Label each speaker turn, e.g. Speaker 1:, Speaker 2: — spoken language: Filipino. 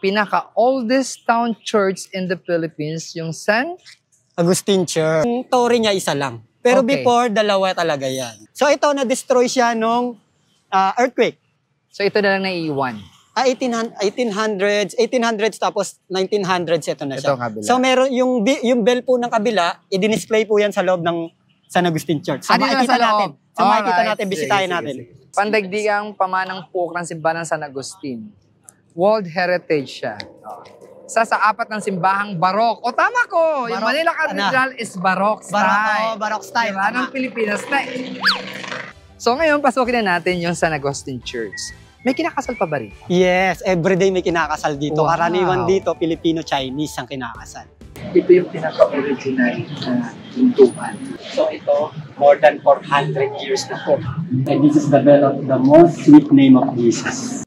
Speaker 1: pinaka-oldest town church in the Philippines, yung San
Speaker 2: Agustin Church. Yung story niya isa lang. Pero
Speaker 1: Okay.
Speaker 2: before, dalawa talaga yan. So ito, na-destroy siya nung earthquake.
Speaker 1: So ito na lang naiiwan.
Speaker 2: 1800s tapos 1900s ito na siya.
Speaker 1: Ito kabila.
Speaker 2: So meron yung bell po ng kabila, i-display po yan sa loob ng San Agustin Church. So
Speaker 1: Dito na
Speaker 2: makikita
Speaker 1: sa loob.
Speaker 2: natin. So makikita
Speaker 1: Alright.
Speaker 2: natin, bisitahin
Speaker 1: Sige,
Speaker 2: natin.
Speaker 1: sige, sige. Pandagdigang pamanang puk ng simbahan ng San Agustin. World Heritage siya. Isa sa apat ng simbahang barok. O tama ko! Yung
Speaker 2: Baroque,
Speaker 1: Manila Cathedral is Baroque style.
Speaker 2: Baroque style.
Speaker 1: Diba? Ng Pilipinas style. So ngayon, pasukin na natin yung San Agustin Church. May kinakasal pa ba rin?
Speaker 2: Yes, everyday may kinakasal dito.
Speaker 1: Wow.
Speaker 2: Karaniwan dito, Filipino-Chinese ang kinakasal.
Speaker 1: Ito yung pinaka-original na pintuan.
Speaker 2: So ito, more than 400 years na po. And this is the bell of the most sweet name of Jesus.